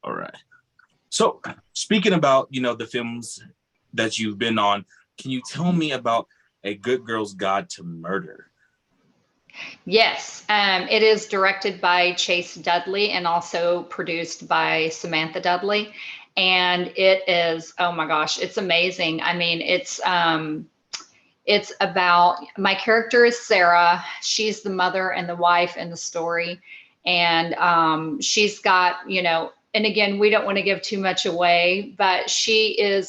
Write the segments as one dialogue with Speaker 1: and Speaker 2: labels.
Speaker 1: All right. So speaking about, the films that you've been on, can you tell me about A Good Girl's Guide to Murder?
Speaker 2: Yes, it is directed by Chase Dudley and also produced by Samantha Dudley. And it is, oh my gosh, it's amazing. I mean, it's about, my character is Sarah. She's the mother and the wife in the story. And she's got, and again, we don't want to give too much away, but she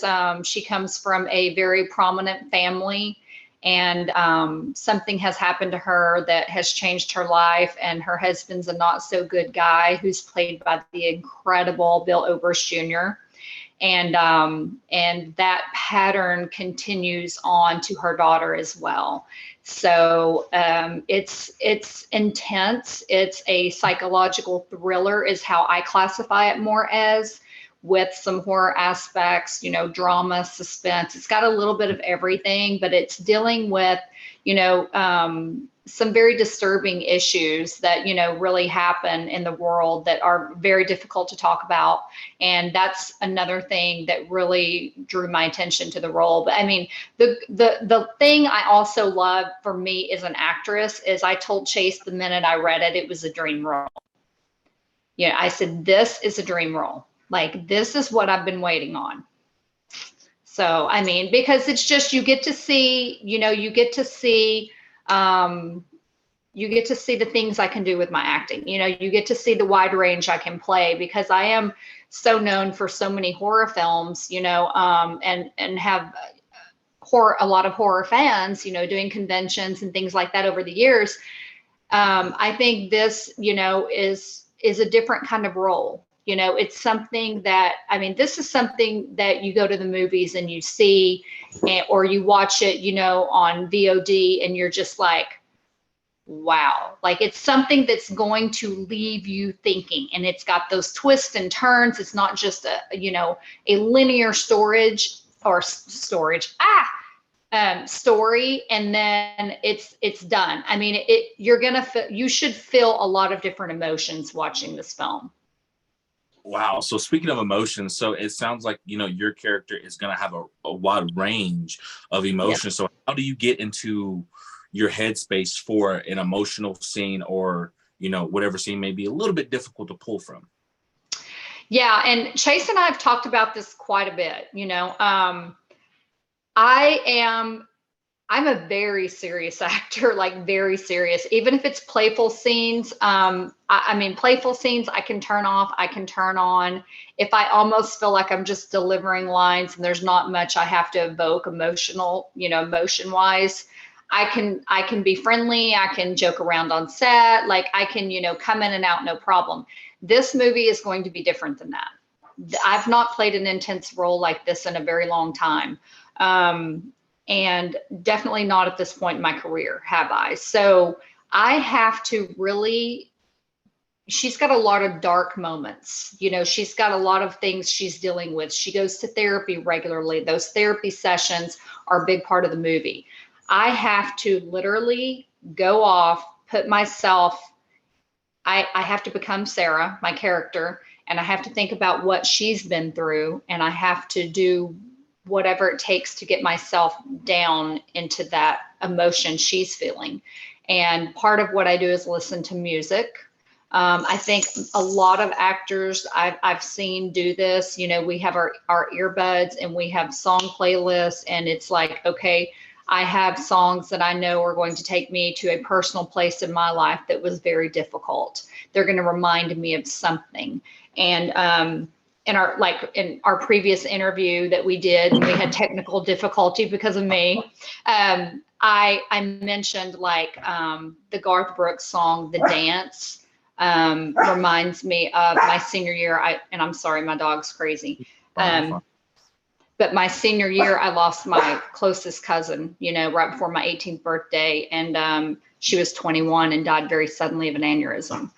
Speaker 2: comes from a very prominent family, and something has happened to her that has changed her life. And her husband's a not so good guy who's played by the incredible Bill Oberst Jr. And that pattern continues on to her daughter as well. So it's intense. It's a psychological thriller, is how I classify it more as, with some horror aspects, drama, suspense. It's got a little bit of everything, but it's dealing with, some very disturbing issues that, really happen in the world that are very difficult to talk about. And that's another thing that really drew my attention to the role. But I mean, the thing I also love for me as an actress is, I told Chase the minute I read it, it was a dream role. Yeah, I said, this is a dream role. Like, this is what I've been waiting on. So, I mean, because it's just, you get to see the things I can do with my acting. You get to see the wide range I can play, because I am so known for so many horror films, and have a lot of horror fans, doing conventions and things like that over the years. I think this, is a different kind of role. It's something that, I mean, this is something that you go to the movies and you see, or you watch it, on VOD, and you're just like, wow. Like, it's something that's going to leave you thinking, and it's got those twists and turns. It's not just a linear story, and then it's done. I mean, you should feel a lot of different emotions watching this film.
Speaker 1: Wow. So speaking of emotions, so it sounds like, your character is going to have a wide range of emotions. Yes. So how do you get into your headspace for an emotional scene, or, whatever scene may be a little bit difficult to pull from?
Speaker 2: Yeah. And Chase and I have talked about this quite a bit. I'm a very serious actor, like very serious, even if it's playful scenes. I mean, playful scenes I can turn off, I can turn on. If I almost feel like I'm just delivering lines and there's not much I have to evoke emotion wise, I can be friendly. I can joke around on set. Like, I can, come in and out, no problem. This movie is going to be different than that. I've not played an intense role like this in a very long time. And definitely not at this point in my career, have I? So I have to really, she's got a lot of dark moments. She's got a lot of things she's dealing with. She goes to therapy regularly. Those therapy sessions are a big part of the movie. I have to literally go off, put myself, I have to become Sarah, my character, and I have to think about what she's been through, and I have to do whatever it takes to get myself down into that emotion she's feeling. And part of what I do is listen to music. I think a lot of actors I've seen do this. We have our earbuds and we have song playlists, and it's like, okay, I have songs that I know are going to take me to a personal place in my life that was very difficult. They're going to remind me of something. And in our previous interview that we did, and we had technical difficulty because of me, I mentioned the Garth Brooks song, The Dance, reminds me of my senior year. And I'm sorry, my dog's crazy. But my senior year, I lost my closest cousin, right before my 18th birthday. And she was 21 and died very suddenly of an aneurysm.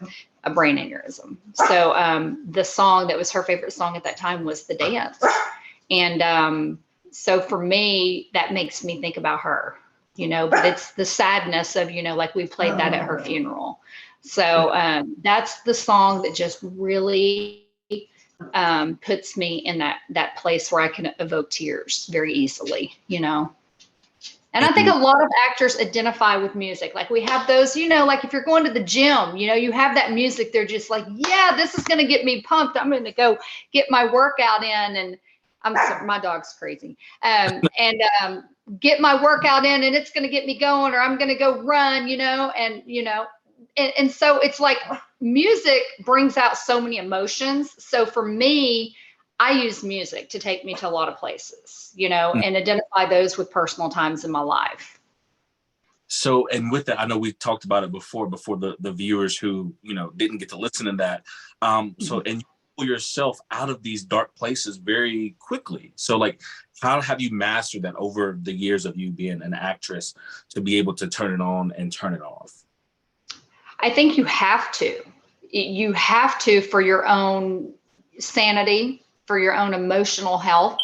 Speaker 2: A brain aneurysm. So the song that was her favorite song at that time was The Dance. And so for me, that makes me think about her, but it's the sadness of, like we played that at her funeral. So that's the song that just really puts me in that place where I can evoke tears very easily, you know. And I think a lot of actors identify with music. Like we have those, you know, like if you're going to the gym, you know, you have that music. They're just like, yeah, this is going to get me pumped. I'm going to go get my workout in. And my dog's crazy. Get my workout in and it's going to get me going, or I'm going to go run, you know, and, you know, and so it's like music brings out so many emotions. So for me, I use music to take me to a lot of places, you know, and identify those with personal times in my life.
Speaker 1: So, and with that, I know we've talked about it before the viewers who, you know, didn't get to listen to that. So, and you pull yourself out of these dark places very quickly. So like, how have you mastered that over the years of you being an actress to be able to turn it on and turn it off?
Speaker 2: I think you have to. You have to, for your own sanity, for your own emotional health.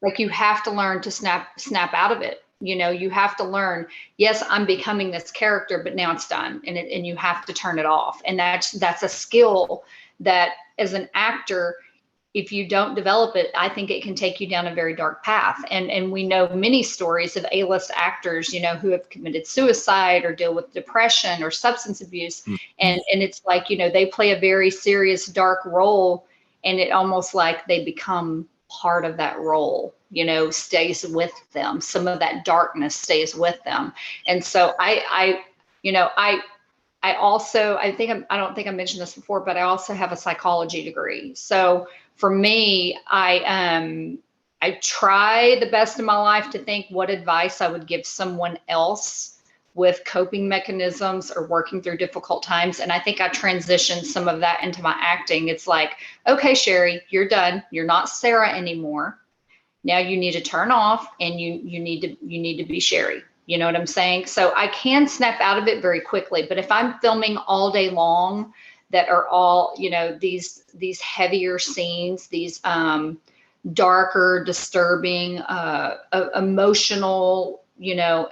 Speaker 2: Like you have to learn to snap out of it. You know, you have to learn, yes, I'm becoming this character, but now it's done, and you have to turn it off. And that's a skill that as an actor, if you don't develop it, I think it can take you down a very dark path. And we know many stories of A-list actors, you know, who have committed suicide or deal with depression or substance abuse. And it's like, you know, they play a very serious, dark role, and it almost like they become part of that role, you know, stays with them. Some of that darkness stays with them. And so I don't think I mentioned this before, but I also have a psychology degree. So for me, I try the best of my life to think what advice I would give someone else with coping mechanisms or working through difficult times. And I think I transitioned some of that into my acting. It's like, okay, Sheri, you're done. You're not Sarah anymore. Now you need to turn off, and you need to be Sheri. You know what I'm saying? So I can snap out of it very quickly. But if I'm filming all day long that are all, you know, these heavier scenes, these darker, disturbing, emotional, you know,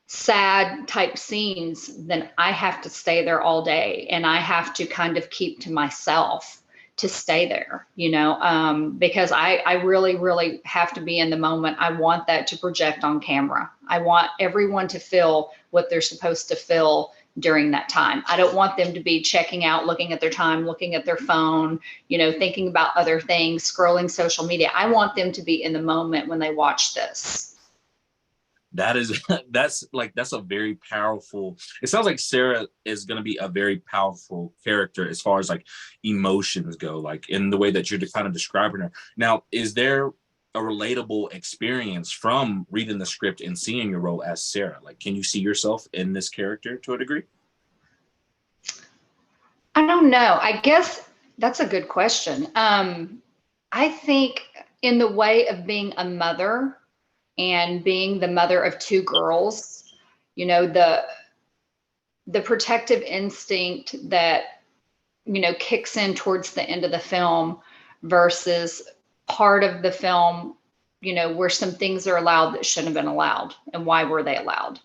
Speaker 2: sad type scenes, then I have to stay there all day, and I have to kind of keep to myself to stay there, you know, because I really, really have to be in the moment. I want that to project on camera. I want everyone to feel what they're supposed to feel during that time. I don't want them to be checking out, looking at their time, looking at their phone, you know, thinking about other things, scrolling social media. I want them to be in the moment when they watch this.
Speaker 1: That's a very powerful, it sounds like Sarah is going to be a very powerful character as far as like emotions go, like in the way that you're kind of describing her. Now, is there a relatable experience from reading the script and seeing your role as Sarah? Like, can you see yourself in this character to a degree?
Speaker 2: I don't know. I guess that's a good question. I think in the way of being a mother, and being the mother of two girls, you know, the protective instinct that, you know, kicks in towards the end of the film versus part of the film, you know, where some things are allowed that shouldn't have been allowed, and why were they allowed?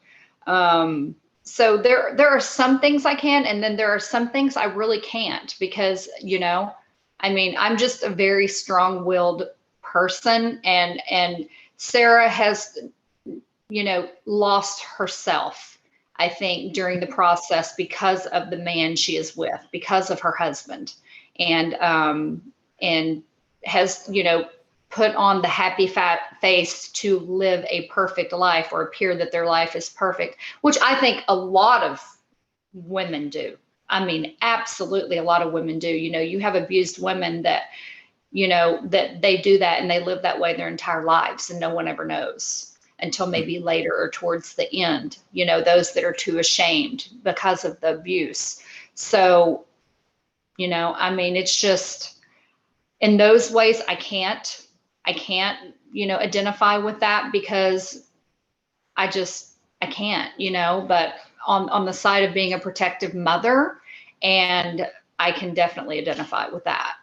Speaker 2: So there are some things I can, and then there are some things I really can't, because, you know, I mean, I'm just a very strong-willed person, and Sarah has, you know, lost herself, I think, during the process because of the man she is with, because of her husband, and has, you know, put on the happy fat face to live a perfect life, or appear that their life is perfect, which I think a lot of women do. I mean, absolutely a lot of women do. You know, you have abused women that, you know, that they do that and they live that way their entire lives, and no one ever knows until maybe later or towards the end, you know, those that are too ashamed because of the abuse. So, you know, I mean, it's just in those ways, I can't, you know, identify with that, because I can't, you know, but on the side of being a protective mother, and I can definitely identify with that.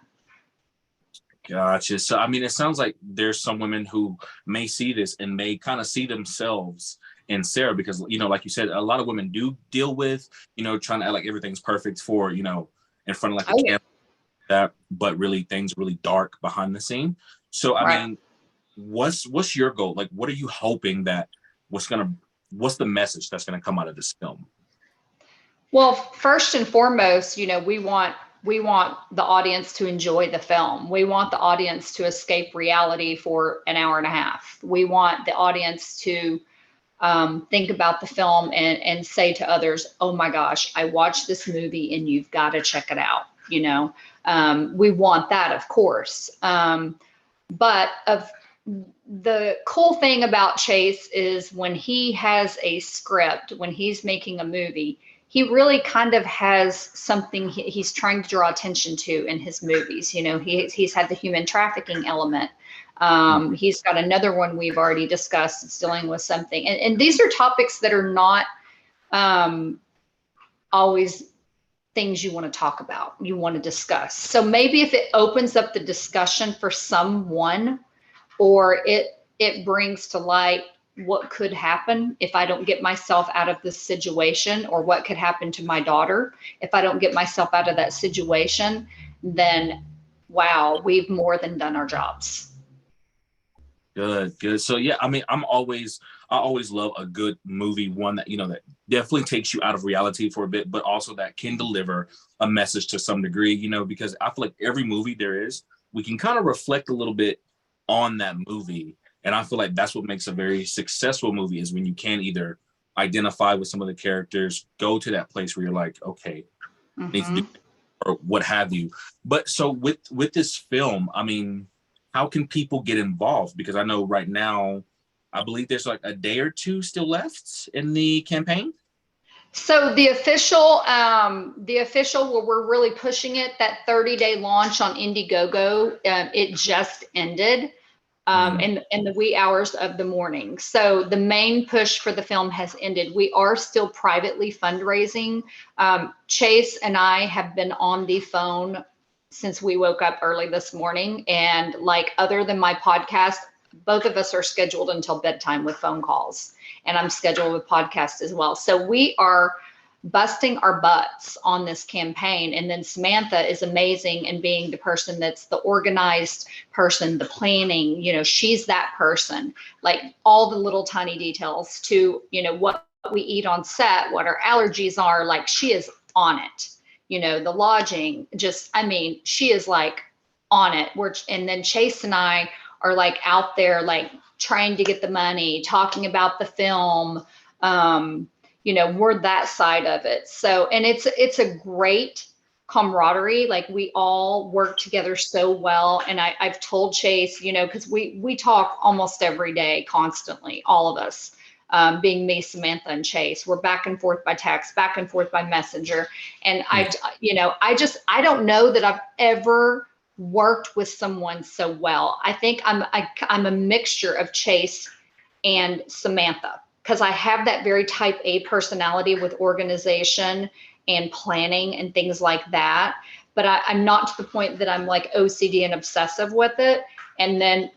Speaker 1: Gotcha. So, I mean, it sounds like there's some women who may see this and may kind of see themselves in Sarah, because, you know, like you said, a lot of women do deal with, you know, trying to act like everything's perfect for, you know, in front of like a camera. that, but really things really dark behind the scene. So I
Speaker 2: Right.
Speaker 1: mean, what's your goal? Like, what are you hoping that what's the message that's gonna come out of this film?
Speaker 2: Well, first and foremost, we want the audience to enjoy the film. We want the audience to escape reality for an hour and a half. We want the audience to think about the film and say to others, "Oh my gosh, I watched this movie and you've got to check it out." We want that, of course. But of the cool thing about Chase is when he has a script, when he's making a movie, he really kind of has something he's trying to draw attention to in his movies. He's had the human trafficking element. He's got another one we've already discussed. It's dealing with something. And these are topics that are not always things you want to talk about, you want to discuss. So maybe if it opens up the discussion for someone, or it brings to light what could happen if I don't get myself out of this situation, or what could happen to my daughter if I don't get myself out of that situation, then wow, we've more than done our jobs.
Speaker 1: Good. So yeah, I mean, I always love a good movie, one that that definitely takes you out of reality for a bit, but also that can deliver a message to some degree. Because I feel like every movie there is, we can kind of reflect a little bit on that movie, and I feel like that's what makes a very successful movie is when you can either identify with some of the characters, go to that place where you're like, okay, I need to do
Speaker 2: Mm-hmm.
Speaker 1: or what have you. But so with this film, I mean, how can people get involved? Because I know right now, I believe there's like a day or two still left in the campaign.
Speaker 2: So the official where we're really pushing it, that 30-day launch on Indiegogo, it just ended
Speaker 1: Mm,
Speaker 2: in the wee hours of the morning. So the main push for the film has ended. We are still privately fundraising. Chase and I have been on the phone since we woke up early this morning. And like, other than my podcast, both of us are scheduled until bedtime with phone calls. And I'm scheduled with podcast as well. So we are busting our butts on this campaign. And then Samantha is amazing in being the person that's the organized person, the planning, she's that person, like all the little tiny details to, what we eat on set, what our allergies are, like she is on it, the lodging, just, I mean, she is like on it. And then Chase and I are like out there, like trying to get the money, talking about the film. We're that side of it. So, and it's a great camaraderie. Like we all work together so well. And I've told Chase, because we talk almost every day, constantly, all of us, being me, Samantha, and Chase. We're back and forth by text, back and forth by messenger. And
Speaker 1: mm,
Speaker 2: I don't know that I've ever worked with someone so well. I think I'm a mixture of Chase and Samantha, because I have that very type A personality with organization and planning and things like that. But I'm not to the point that I'm like OCD and obsessive with it. And then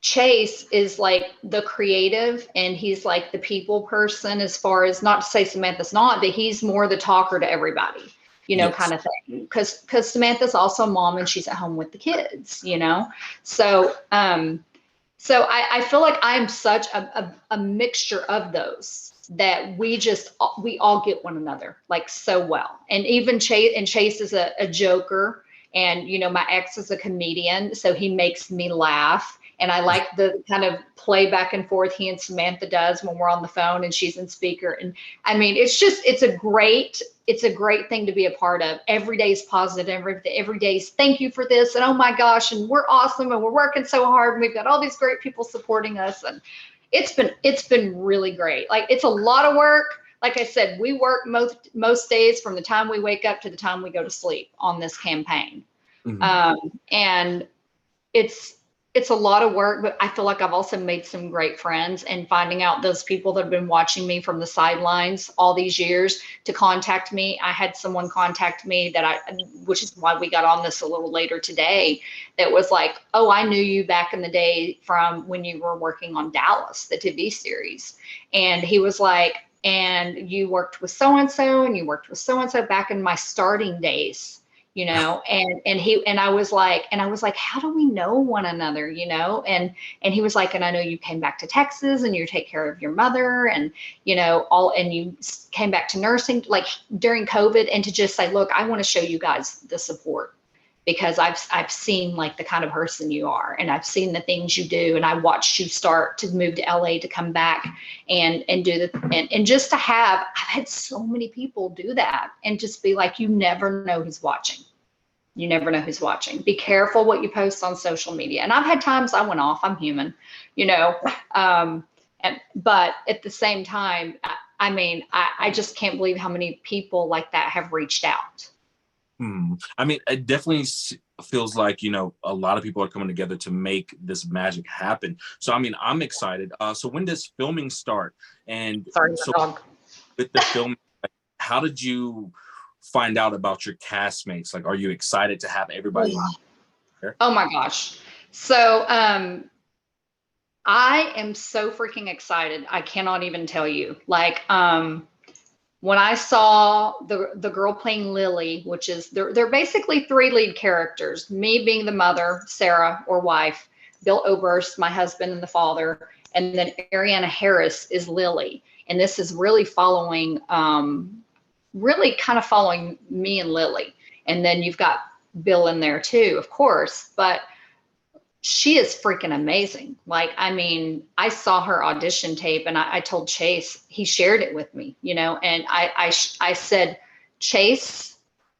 Speaker 2: Chase is like the creative, and he's like the people person, as far as, not to say Samantha's not, but he's more the talker to everybody, kind
Speaker 1: yes.
Speaker 2: of thing. Because Samantha's also a mom and she's at home with the kids. So I feel like I'm such a mixture of those, that we all get one another like so well. And even Chase is a joker, and my ex is a comedian, so he makes me laugh. And I like the kind of play back and forth he and Samantha does when we're on the phone and she's in speaker. And I mean, it's a great thing to be a part of. Every day is positive. Every day is thank you for this. And oh my gosh, and we're awesome. And we're working so hard. And we've got all these great people supporting us. And it's been really great. Like, it's a lot of work. Like I said, we work most days from the time we wake up to the time we go to sleep on this campaign.
Speaker 1: Mhm.
Speaker 2: And it's a lot of work, but I feel like I've also made some great friends, and finding out those people that have been watching me from the sidelines all these years to contact me. I had someone contact me which is why we got on this a little later today, that was like, "Oh, I knew you back in the day from when you were working on Dallas, the TV series." And he was like, "And you worked with so-and-so and you worked with so-and-so back in my starting days, and I was like, how do we know one another, and he was like, and I know you came back to Texas and you take care of your mother and, and you came back to nursing like during COVID, and to just say, look, I want to show you guys the support, because I've seen like the kind of person you are, and I've seen the things you do, and I watched you start to move to LA to come back and do and just to have, I've had so many people do that and just be like, you never know who's watching. You never know who's watching. Be careful what you post on social media. And I've had times I went off, I'm human, but at the same time, I just can't believe how many people like that have reached out.
Speaker 1: I mean, it definitely feels like, a lot of people are coming together to make this magic happen. So, I mean, I'm excited. So when does filming start? And
Speaker 2: Sorry,
Speaker 1: so
Speaker 2: dog.
Speaker 1: With the film, how did you find out about your castmates? Like, are you excited to have everybody there?
Speaker 2: Oh my gosh. So, I am so freaking excited. I cannot even tell you. Like, when I saw the girl playing Lily, which is they're basically three lead characters, me being the mother, Sarah, or wife, Bill Oberst, my husband and the father, and then Ariana Harris is Lily. And this is really following, really kind of following me and Lily. And then you've got Bill in there too, of course, but she is freaking amazing. Like, I mean, I saw her audition tape and I told Chase, he shared it with me, and I said, Chase,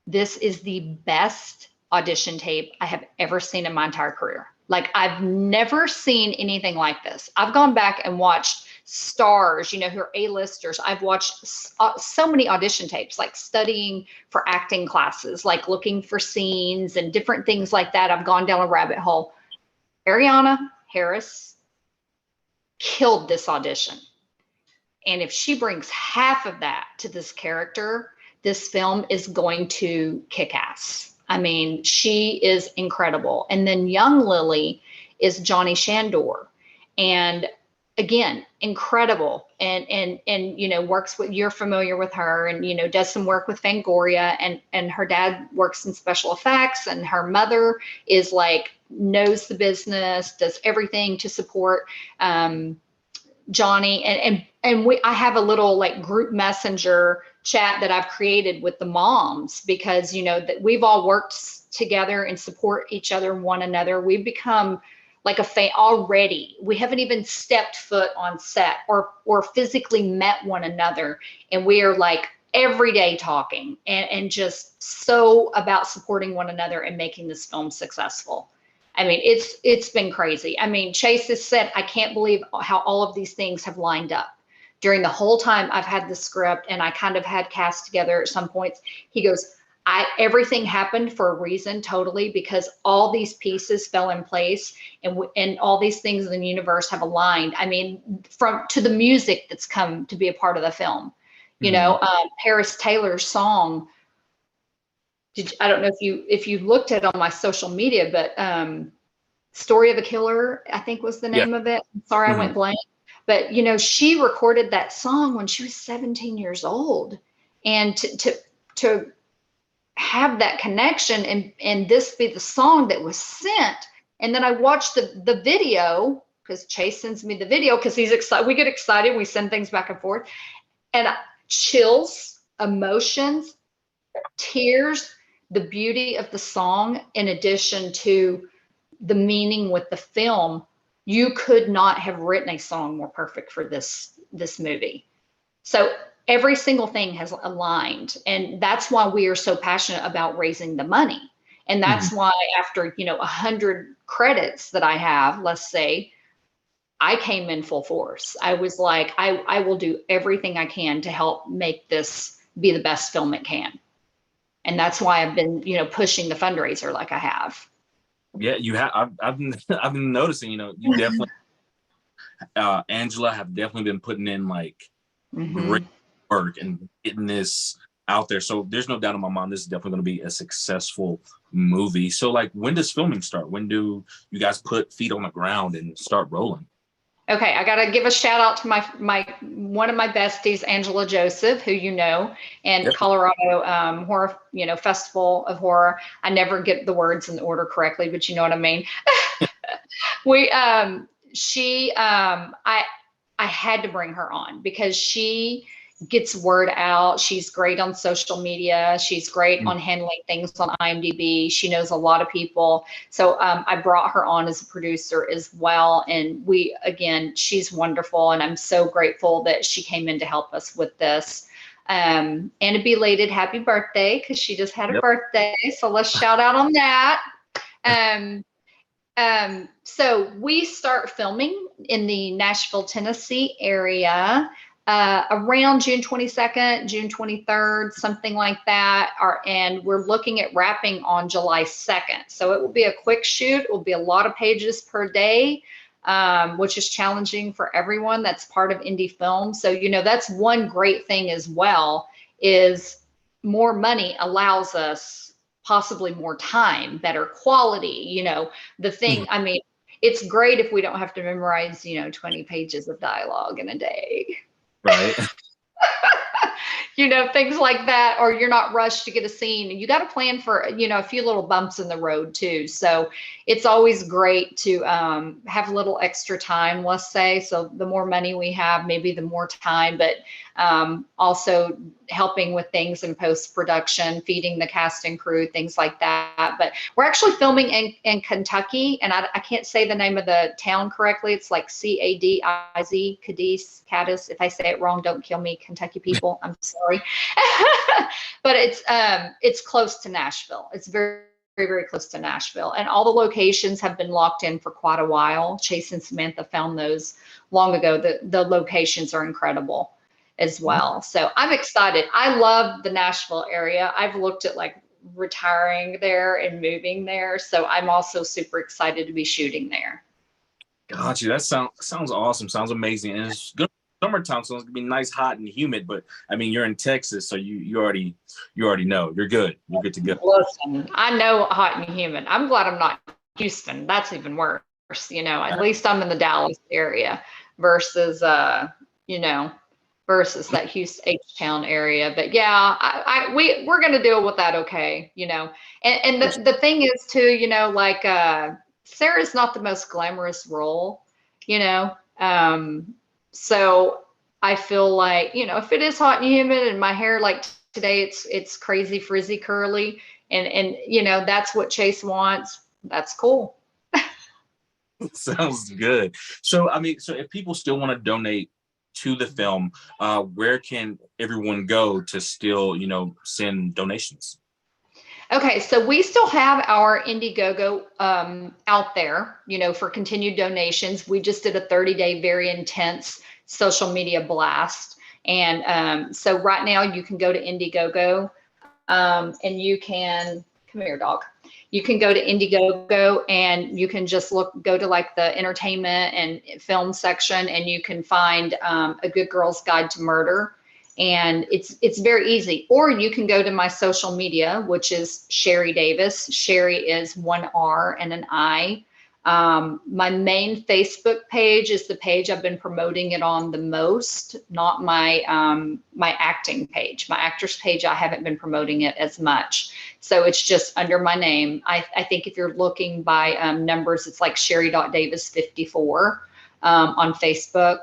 Speaker 2: this is the best audition tape I have ever seen in my entire career. Like, I've never seen anything like this. I've gone back and watched stars, who are A-listers. I've watched so many audition tapes, like studying for acting classes, like looking for scenes and different things like that. I've gone down a rabbit hole. Ariana Harris killed this audition. And if she brings half of that to this character, this film is going to kick ass. I mean, she is incredible. And then young Lily is Johnny Shandor. And again, incredible. And works with, you're familiar with her, and, does some work with Fangoria, and her dad works in special effects, and her mother is like, knows the business, does everything to support Johnny. And I have a little like group messenger chat that I've created with the moms, because, that we've all worked together and support each other, one another. We've become like a already. We haven't even stepped foot on set or physically met one another. And we are like every day talking and just so about supporting one another and making this film successful. I mean, it's been crazy. I mean, Chase has said, I can't believe how all of these things have lined up. During the whole time I've had the script and I kind of had cast together at some points, he goes, everything happened for a reason, totally, because all these pieces fell in place and all these things in the universe have aligned. I mean, to the music that's come to be a part of the film, Paris Taylor's song. I don't know if you looked at it on my social media, but Story of a Killer, I think was the name of it. I'm sorry, I went blank. But, she recorded that song when she was 17 years old. And to have that connection and this be the song that was sent. And then I watched the video, because Chase sends me the video because he's excited. We get excited. We send things back and forth. And chills, emotions, tears, the beauty of the song, in addition to the meaning with the film. You could not have written a song more perfect for this movie. So every single thing has aligned. And that's why we are so passionate about raising the money. And that's why after, 100 credits that I have, let's say, I came in full force. I was like, I will do everything I can to help make this be the best film it can. And that's why I've been, pushing the fundraiser like I have.
Speaker 1: Yeah, you have. I've been noticing. You definitely, Angela, have definitely been putting in like great work and getting this out there. So there's no doubt in my mind this is definitely going to be a successful movie. So like, when does filming start? When do you guys put feet on the ground and start rolling?
Speaker 2: Okay, I gotta give a shout out to my one of my besties, Angela Joseph, who you know, and
Speaker 1: Yep.
Speaker 2: Colorado Horror, Festival of Horror. I never get the words in the order correctly, but you know what I mean. We she I had to bring her on because she gets word out. She's great on social media. She's great on handling things on IMDb. She knows a lot of people. So I brought her on as a producer as well. And she's wonderful. And I'm so grateful that she came in to help us with this. And a belated happy birthday because she just had a
Speaker 1: Yep.
Speaker 2: birthday. So let's shout out on that. Um, so we start filming in the Nashville, Tennessee area around June 22nd, June 23rd, something like that. And we're looking at wrapping on July 2nd. So it will be a quick shoot. It will be a lot of pages per day, which is challenging for everyone. That's part of indie film. So, that's one great thing as well, is more money allows us possibly more time, better quality, the thing. I mean, it's great if we don't have to memorize, 20 pages of dialogue in a day.
Speaker 1: Right.
Speaker 2: Things like that, or you're not rushed to get a scene, and you got to plan for, a few little bumps in the road too. So it's always great to have a little extra time, let's say. So the more money we have, maybe the more time, but also helping with things in post-production, feeding the cast and crew, things like that. But we're actually filming in Kentucky, and I can't say the name of the town correctly. It's like Cadiz, Cadiz. If I say it wrong, don't kill me, Kentucky people. I'm sorry. But it's close to Nashville. It's very, very, very close to Nashville. And all the locations have been locked in for quite a while. Chase and Samantha found those long ago. The locations are incredible as well. So I'm excited. I love the Nashville area. I've looked at like retiring there and moving there. So I'm also super excited to be shooting there.
Speaker 1: Gotcha. That sounds awesome. Sounds amazing. And it's good summertime, so it's gonna be nice, hot, and humid. But I mean, you're in Texas, so you already know. You're good. You're good to go.
Speaker 2: Listen, I know hot and humid. I'm glad I'm not in Houston. That's even worse. At least I'm in the Dallas area versus versus that Houston H-Town area. But yeah, we're gonna deal with that, okay, And the thing is too, like Sarah's not the most glamorous role, so I feel like, if it is hot and humid and my hair, like today, it's crazy frizzy curly, and that's what Chase wants, that's cool.
Speaker 1: Sounds good. So I mean, so if people still want to donate to the film, where can everyone go to still, send donations?
Speaker 2: Okay, so we still have our Indiegogo out there, for continued donations. We just did a 30-day very intense social media blast. And so right now you can go to Indiegogo and you can, come here, dog. You can go to Indiegogo and you can just go to like the entertainment and film section, and you can find A Good Girl's Guide to Murder. And it's very easy. Or you can go to my social media, which is Sheri Davis. Sheri is one R and an I. My main Facebook page is the page I've been promoting it on the most, not my my acting page. My actor's page, I haven't been promoting it as much. So it's just under my name. I think if you're looking by numbers, it's like Sheri.Davis54. On Facebook.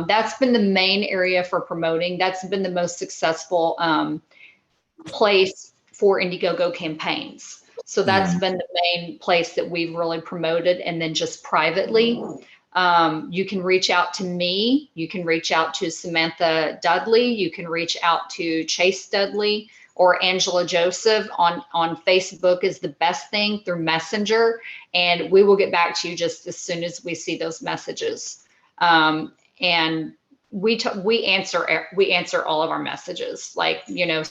Speaker 2: That's been the main area for promoting. That's been the most successful place for Indiegogo campaigns. So that's been the main place that we've really promoted. And then just privately, you can reach out to me. You can reach out to Samantha Dudley. You can reach out to Chase Dudley or Angela Joseph on Facebook is the best thing, through Messenger. And we will get back to you just as soon as we see those messages. And we answer all of our messages, like,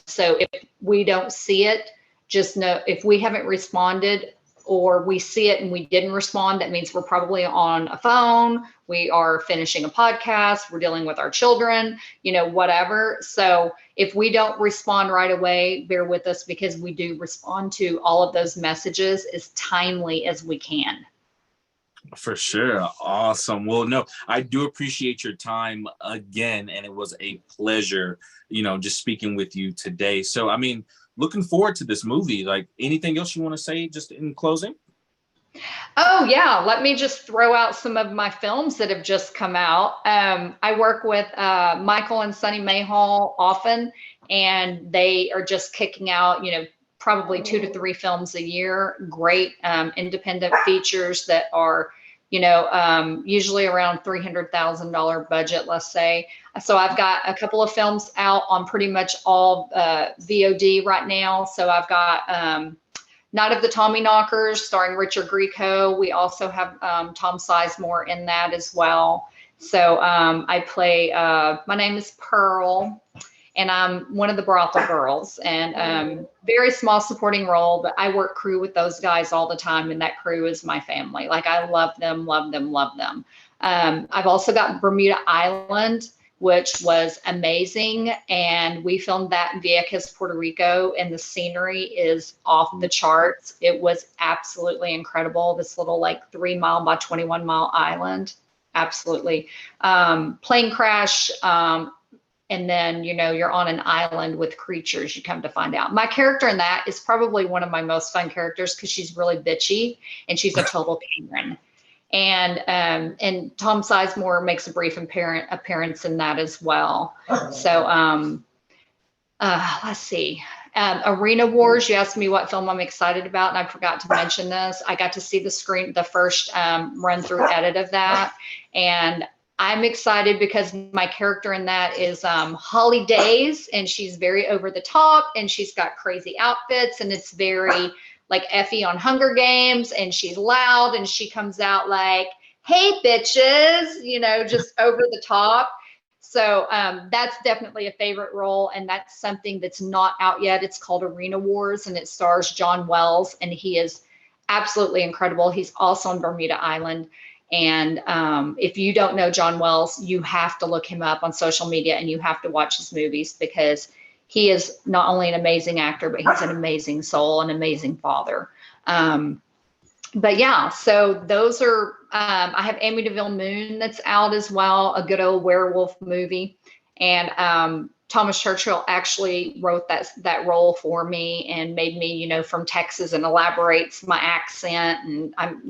Speaker 2: so if we don't see it, just know if we haven't responded, or we see it and we didn't respond, that means we're probably on a phone, we are finishing a podcast, we're dealing with our children, whatever. So if we don't respond right away, bear with us, because we do respond to all of those messages as timely as we can.
Speaker 1: For sure. Awesome. Well, no, I do appreciate your time again. And it was a pleasure, just speaking with you today. So, I mean, looking forward to this movie. Like, anything else you want to say just in closing?
Speaker 2: Oh, yeah. Let me just throw out some of my films that have just come out. I work with Michael and Sunny Mayhall often, and they are just kicking out, probably 2 to 3 films a year. Great independent features that are, usually around $300,000 budget, let's say. So I've got a couple of films out on pretty much all VOD right now. So I've got Night of the Tommyknockers, starring Richard Grieco. We also have Tom Sizemore in that as well. So I play, my name is Pearl, and I'm one of the brothel girls, and very small supporting role, but I work crew with those guys all the time, and that crew is my family. Like, I love them, love them, love them. I've also got Bermuda Island, which was amazing, and we filmed that in Vieques, Puerto Rico, and the scenery is off the charts. It was absolutely incredible. This little like 3 mile by 21 mile island, absolutely. Plane crash, and then, you're on an island with creatures, you come to find out. My character in that is probably one of my most fun characters because she's really bitchy and she's a total Karen. And Tom Sizemore makes a brief appearance in that as well. So let's see. Arena Wars, you asked me what film I'm excited about, and I forgot to mention this. I got to see the first run through edit of that, and I'm excited because my character in that is Holly Days, and she's very over the top, and she's got crazy outfits, and it's very like Effie on Hunger Games, and she's loud, and she comes out like, "Hey, bitches," just over the top. So that's definitely a favorite role, and that's something that's not out yet. It's called Arena Wars, and it stars John Wells, and he is absolutely incredible. He's also on Bermuda Island. And if you don't know John Wells, you have to look him up on social media, and you have to watch his movies because he is not only an amazing actor, but he's an amazing soul, an amazing father. But yeah, so those are, I have Amityville Moon that's out as well, a good old werewolf movie. And Thomas Churchill actually wrote that role for me and made me, from Texas, and elaborates my accent. And I'm,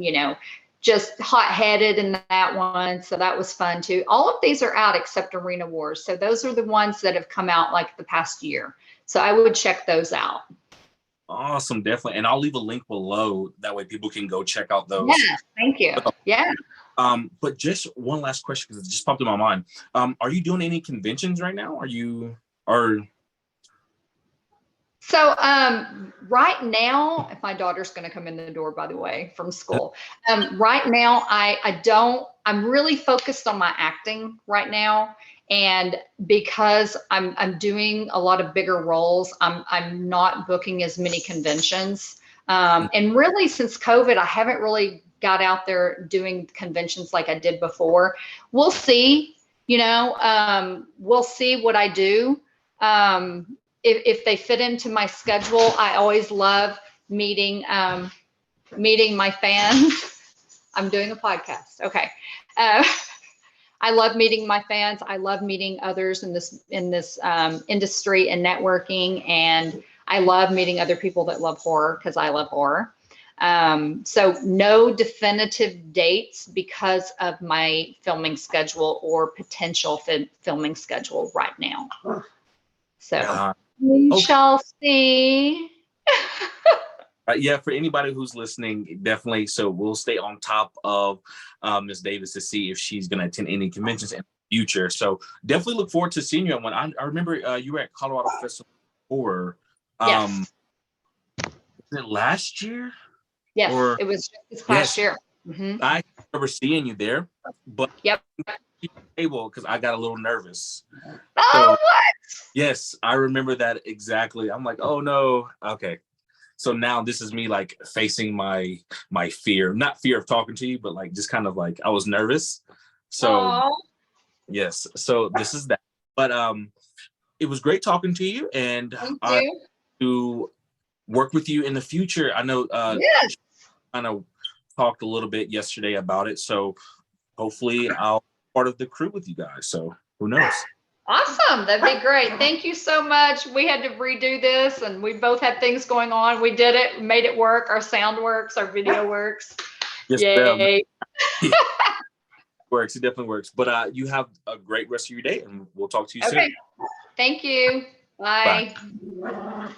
Speaker 2: just hot-headed in that one. So that was fun too. All of these are out except Arena Wars. So those are the ones that have come out like the past year. So I would check those out.
Speaker 1: Awesome, definitely. And I'll leave a link below. That way people can go check out those.
Speaker 2: Yeah, thank you. Yeah.
Speaker 1: But just one last question, because it just popped in my mind. Are you doing any conventions right now?
Speaker 2: So right now, if my daughter's going to come in the door, by the way, from school, right now, I'm really focused on my acting right now. And because I'm doing a lot of bigger roles, I'm not booking as many conventions. And really, since COVID, I haven't really got out there doing conventions like I did before. We'll see, we'll see what I do. If they fit into my schedule. I always love meeting my fans. I'm doing a podcast. Okay. I love meeting my fans. I love meeting others in this industry and networking. And I love meeting other people that love horror because I love horror. So no definitive dates because of my filming schedule or potential filming schedule right now. So we shall see.
Speaker 1: Yeah, for anybody who's listening, definitely. So we'll stay on top of Ms. Davis to see if she's going to attend any conventions in the future. So definitely look forward to seeing you at one. I remember you were at Colorado Festival before.
Speaker 2: Yes.
Speaker 1: Was it last year?
Speaker 2: Yes, it was this past year.
Speaker 1: Mm-hmm. I remember seeing you there, but
Speaker 2: yep.
Speaker 1: Table because I got a little nervous.
Speaker 2: Oh, so, what?
Speaker 1: Yes, I remember that exactly. I'm like, oh no, okay. So now this is me like facing my fear, not fear of talking to you, but like just kind of like I was nervous. So
Speaker 2: Aww.
Speaker 1: Yes, so this is that. But it was great talking to you, and I to work with you in the future. I know
Speaker 2: yes.
Speaker 1: kind of talked a little bit yesterday about it. So hopefully I'll be part of the crew with you guys. So who knows?
Speaker 2: Awesome. That'd be great. Thank you so much. We had to redo this and we both had things going on. We did it, made it work. Our sound works, our video works.
Speaker 1: Yes,
Speaker 2: Yay.
Speaker 1: yeah. Works. It definitely works. But you have a great rest of your day and we'll talk to you soon.
Speaker 2: Okay. Thank you. Bye.
Speaker 1: Bye.